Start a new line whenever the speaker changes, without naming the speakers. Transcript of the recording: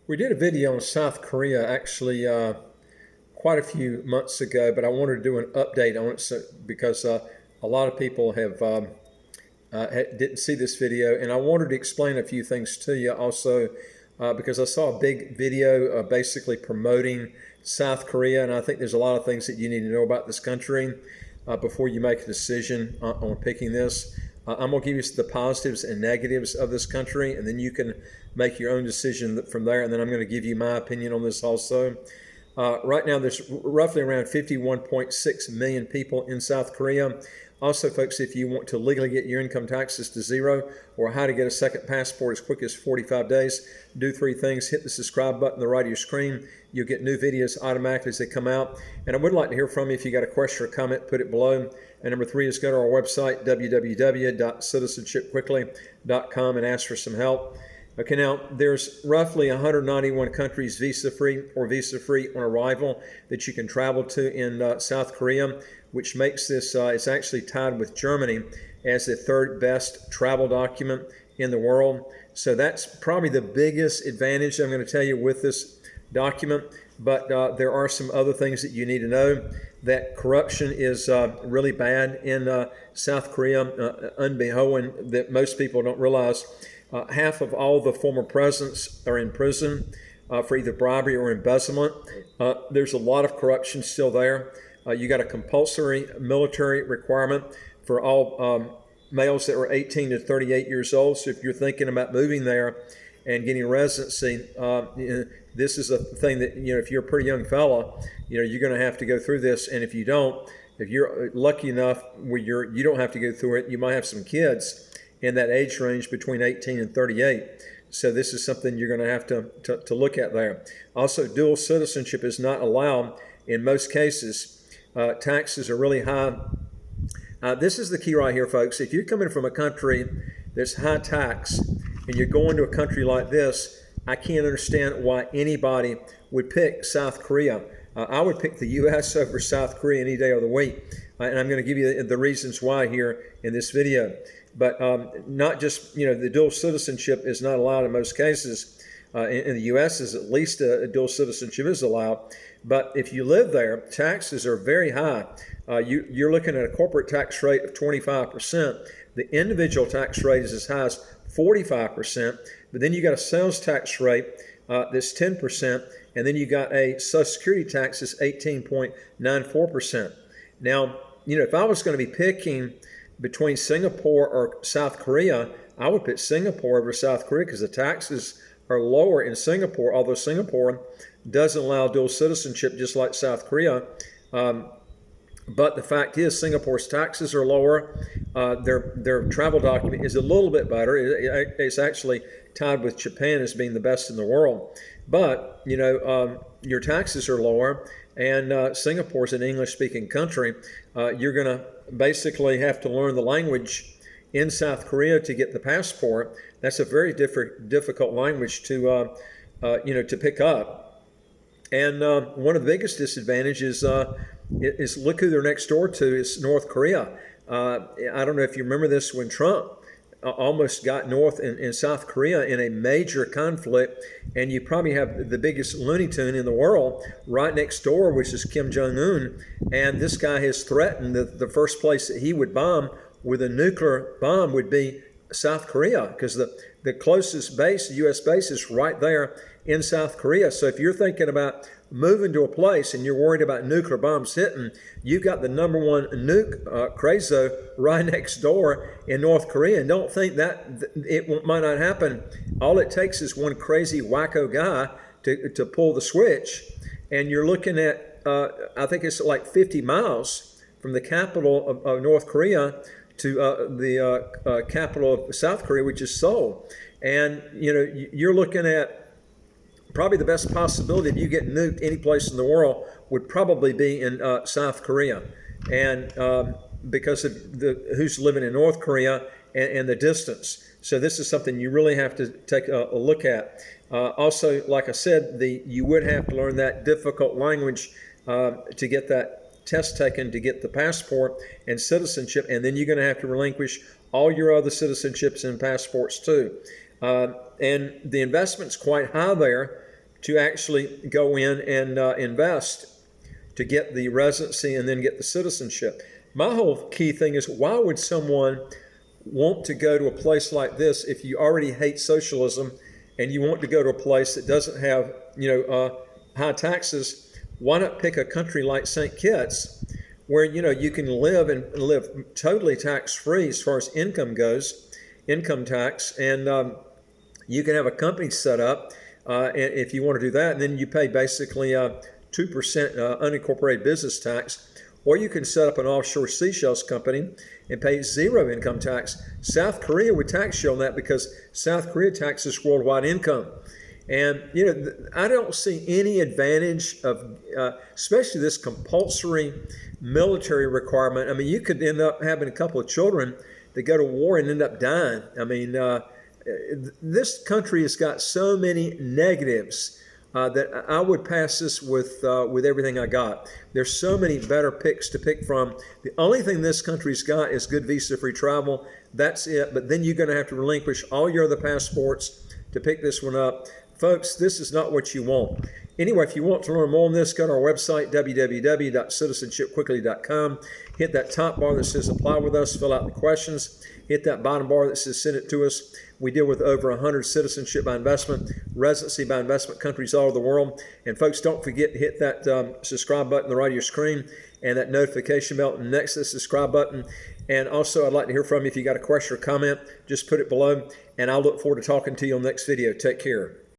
We did a video on South Korea actually quite a few months ago, but I wanted to do an update on it because a lot of people didn't see this video, and I wanted to explain a few things to you also because I saw a big video basically promoting South Korea, and I think there's a lot of things that you need to know about this country before you make a decision on picking this. I'm going to give you the positives and negatives of this country, and then you can make your own decision from there. And then I'm going to give you my opinion on this also. Right now, there's roughly around 51.6 million people in South Korea. Also, folks, if you want to legally get your income taxes to zero or how to get a second passport as quick as 45 days, do three things. Hit the subscribe button on the right of your screen. You'll get new videos automatically as they come out. And I would like to hear from you. If you got a question or comment, put it below. And number three is go to our website, www.citizenshipquickly.com, and ask for some help. Okay, now there's roughly 191 countries visa-free or visa-free on arrival that you can travel to in South Korea, which makes this, it's actually tied with Germany as the third best travel document in the world. So that's probably the biggest advantage I'm going to tell you with this document. But there are some other things that you need to know. That corruption is really bad in South Korea, unbeknown that most people don't realize. Half of all the former presidents are in prison for either bribery or embezzlement. There's a lot of corruption still there. You got a compulsory military requirement for all males that are 18 to 38 years old. So if you're thinking about moving there and getting residency, this is a thing that, if you're a pretty young fella, you're going to have to go through this. And if you don't, if you're lucky enough where you don't have to go through it, you might have some kids in that age range between 18 and 38. So this is something you're going to have to look at there. Also, dual citizenship is not allowed in most cases. Taxes are really high. This is the key right here, folks. If you're coming from a country that's high tax and you're going to a country like this, I can't understand why anybody would pick South Korea. I would pick the U.S. over South Korea any day of the week. And I'm going to give you the reasons why here in this video. But not just, the dual citizenship is not allowed in most cases. In the U.S. is at least a dual citizenship is allowed. But if you live there, taxes are very high. You're looking at a corporate tax rate of 25%. The individual tax rate is as high as 45%. But then you got a sales tax rate that's 10%. And then you got a Social Security tax that's 18.94%. Now, if I was going to be picking between Singapore or South Korea, I would pick Singapore over South Korea because the taxes are lower in Singapore, although Singapore doesn't allow dual citizenship just like South Korea. But the fact is Singapore's taxes are lower. Their travel document is a little bit better. It's actually tied with Japan as being the best in the world. But, your taxes are lower, and Singapore's an English-speaking country. You're going to basically have to learn the language in South Korea to get the passport. That's a very difficult language to pick up. And one of the biggest disadvantages is look who they're next door to is North Korea. I don't know if you remember this when Trump almost got North and South Korea in a major conflict, and you probably have the biggest Looney Tune in the world right next door, which is Kim Jong-un, and this guy has threatened that the first place that he would bomb with a nuclear bomb would be South Korea, because the closest base, the U.S. base, is right there in South Korea. So if you're thinking about moving to a place and you're worried about nuclear bombs hitting, you've got the number one nuke crazo right next door in North Korea. And don't think that it might not happen. All it takes is one crazy wacko guy to pull the switch. And you're looking at, I think it's like 50 miles from the capital of North Korea to the capital of South Korea, which is Seoul. And, you're looking at probably the best possibility of you getting nuked any place in the world would probably be in South Korea. And because of who's living in North Korea and the distance. So this is something you really have to take a look at. Also, like I said, you would have to learn that difficult language to get that test taken to get the passport and citizenship, and then you're going to have to relinquish all your other citizenships and passports too. And the investment's quite high there. to actually go in and invest to get the residency and then get the citizenship. My whole key thing is, why would someone want to go to a place like this if you already hate socialism and you want to go to a place that doesn't have, high taxes? Why not pick a country like St. Kitts, where you can live and live totally tax-free as far as income goes, income tax, and you can have a company set up if you want to do that, and then you pay basically 2% unincorporated business tax, or you can set up an offshore seashells company and pay zero income tax. South Korea would tax you on that because South Korea taxes worldwide income. And, I don't see any advantage of, especially this compulsory military requirement. I mean, you could end up having a couple of children that go to war and end up dying. I mean, this country has got so many negatives that I would pass this with everything I got. There's so many better picks to pick from. The only thing this country's got is good visa-free travel. That's it. But then you're going to have to relinquish all your other passports to pick this one up. Folks, this is not what you want. Anyway, if you want to learn more on this, go to our website, www.citizenshipquickly.com. Hit that top bar that says apply with us, fill out the questions. Hit that bottom bar that says send it to us. We deal with over 100 citizenship by investment, residency by investment countries all over the world. And folks, don't forget to hit that subscribe button on the right of your screen and that notification bell next to the subscribe button. And also, I'd like to hear from you. If you got a question or comment, just put it below. And I'll look forward to talking to you on the next video. Take care.